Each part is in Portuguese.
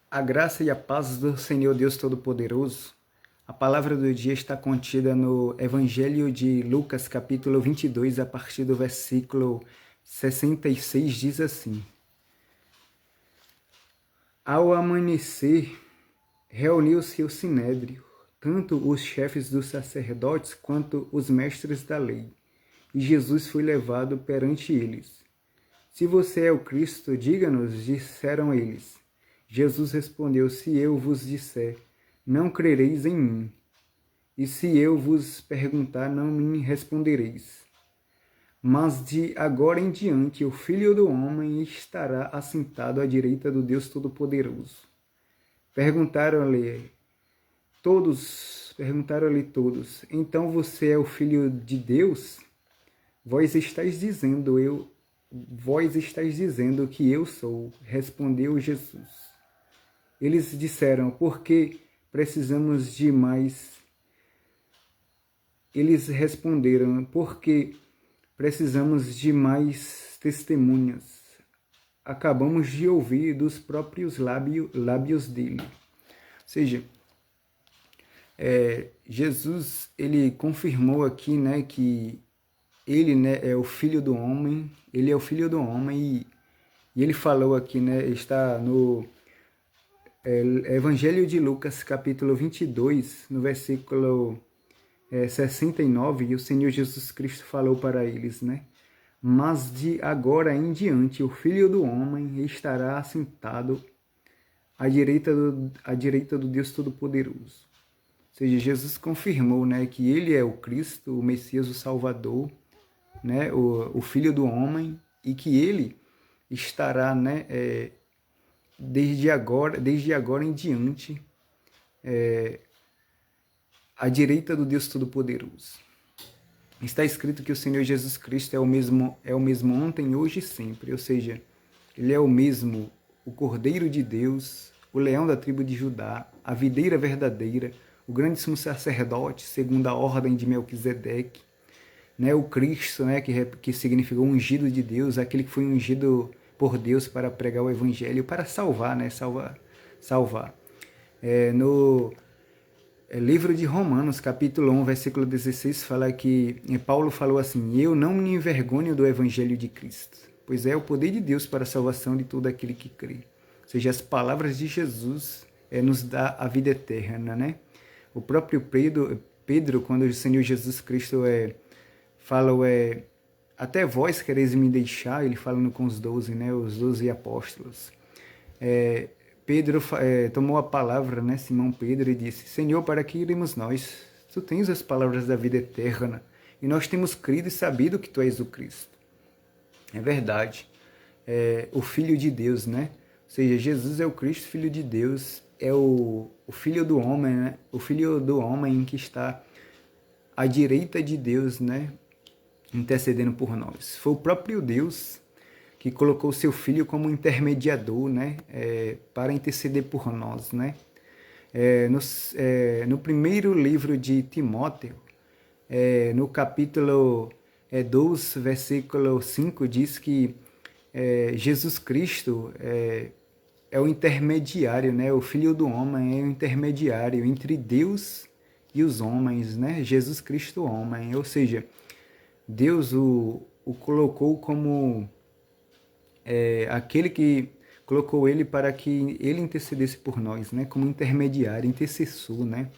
A graça e a paz do Senhor Deus Todo-Poderoso. A palavra do dia está contida no Evangelho de Lucas, capítulo 22, a partir do versículo 66, diz assim: Ao amanhecer, reuniu-se o sinédrio, tanto os chefes dos sacerdotes quanto os mestres da lei, e Jesus foi levado perante eles. Se você é o Cristo, diga-nos, disseram eles. Jesus respondeu: Se eu vos disser, não crereis em mim. E se eu vos perguntar, não me respondereis. Mas de agora em diante o Filho do Homem estará assentado à direita do Deus Todo-Poderoso. Perguntaram-lhe todos, então você é o Filho de Deus? Vós estáis dizendo que eu sou, respondeu Jesus. Eles disseram, porque precisamos de mais? Eles responderam, porque precisamos de mais testemunhas. Acabamos de ouvir dos próprios lábios dele. Ou seja, Jesus, ele confirmou aqui, né, que ele, né, é o Filho do Homem, ele é o Filho do Homem e ele falou aqui, né, está no Evangelho de Lucas, capítulo 22, no versículo 69, e o Senhor Jesus Cristo falou para eles, né? Mas de agora em diante o Filho do Homem estará assentado à direita do Deus Todo-Poderoso. Ou seja, Jesus confirmou, né, que ele é o Cristo, o Messias, o Salvador, né, o Filho do Homem, e que ele estará, né, desde agora em diante, à direita do Deus Todo-Poderoso. Está escrito que o Senhor Jesus Cristo é o mesmo ontem, hoje e sempre. Ou seja, ele é o mesmo, o Cordeiro de Deus, o leão da tribo de Judá, a videira verdadeira, o grande sumo sacerdote, segundo a ordem de Melquisedeque, né, o Cristo, né, que significou ungido de Deus, aquele que foi ungido por Deus para pregar o Evangelho, para salvar, né, salvar. No livro de Romanos, capítulo 1, versículo 16, fala que Paulo falou assim: Eu não me envergonho do Evangelho de Cristo, pois é o poder de Deus para a salvação de todo aquele que crê. Ou seja, as palavras de Jesus nos dá a vida eterna, né? O próprio Pedro, quando o Senhor Jesus Cristo fala, até vós quereis me deixar, ele falando com os 12, né? Os 12 apóstolos. Pedro tomou a palavra, né, Simão Pedro, e disse: Senhor, para que iremos nós? Tu tens as palavras da vida eterna, e nós temos crido e sabido que tu és o Cristo. É verdade. O Filho de Deus, né? Ou seja, Jesus é o Cristo, Filho de Deus, é o Filho do Homem, né? O Filho do Homem que está à direita de Deus, né? Intercedendo por nós. Foi o próprio Deus que colocou seu Filho como intermediador, né, para interceder por nós, né. No primeiro livro de Timóteo, no capítulo 2, versículo 5, diz que Jesus Cristo é o intermediário, né, o Filho do Homem é o intermediário entre Deus e os homens, né, Jesus Cristo homem, ou seja, Deus o colocou como aquele que colocou ele para que ele intercedesse por nós, né, como intermediário, intercessor, né,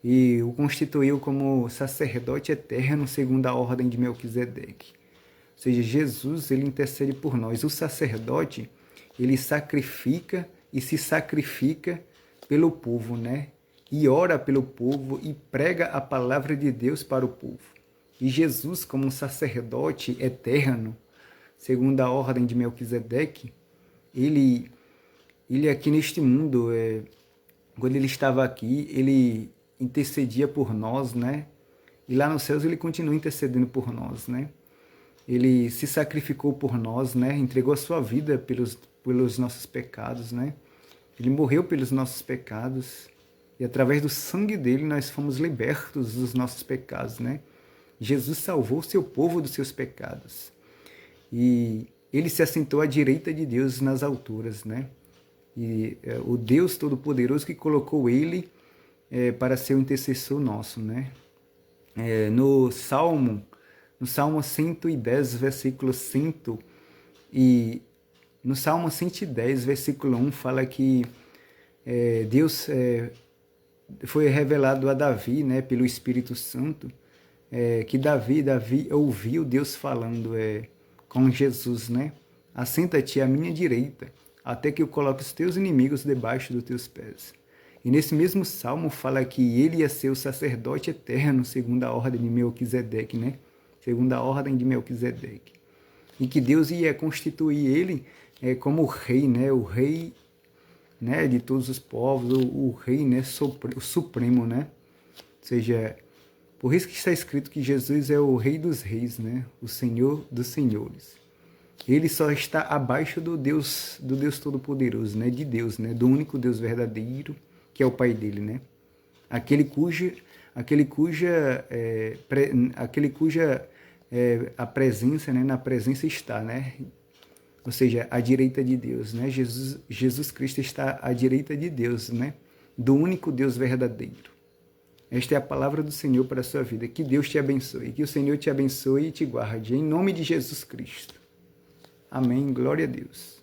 e o constituiu como sacerdote eterno segundo a ordem de Melquisedeque. Ou seja, Jesus, ele intercede por nós. O sacerdote, ele sacrifica e se sacrifica pelo povo, né, e ora pelo povo e prega a palavra de Deus para o povo. E Jesus, como sacerdote eterno, segundo a ordem de Melquisedeque, ele aqui neste mundo, quando ele estava aqui, ele intercedia por nós, né? E lá nos céus ele continua intercedendo por nós, né? Ele se sacrificou por nós, né? Entregou a sua vida pelos nossos pecados, né? Ele morreu pelos nossos pecados e através do sangue dele nós fomos libertos dos nossos pecados, né? Jesus salvou o seu povo dos seus pecados. E ele se assentou à direita de Deus nas alturas, né? E o Deus Todo-Poderoso que colocou ele para ser o intercessor nosso, né? No Salmo 110, versículo 100 e no Salmo 110, versículo 1, fala que Deus foi revelado a Davi, né, pelo Espírito Santo, que Davi ouviu Deus falando com Jesus, né? Assenta-te à minha direita, até que eu coloque os teus inimigos debaixo dos teus pés. E nesse mesmo salmo fala que ele ia ser o sacerdote eterno, segundo a ordem de Melquisedeque, né? Segundo a ordem de Melquisedeque. E que Deus ia constituir ele como o rei, né? O rei, né, de todos os povos, o rei, né, o supremo, né? Ou seja, por isso que está escrito que Jesus é o rei dos reis, né? O Senhor dos senhores. Ele só está abaixo do Deus Todo-Poderoso, né? De Deus, né? Do único Deus verdadeiro, que é o Pai dele, né? Aquele cuja a presença, né? Na presença está, né? Ou seja, à direita de Deus, né? Jesus Cristo está à direita de Deus, né? Do único Deus verdadeiro. Esta é a palavra do Senhor para a sua vida. Que Deus te abençoe. Que o Senhor te abençoe e te guarde. Em nome de Jesus Cristo. Amém. Glória a Deus.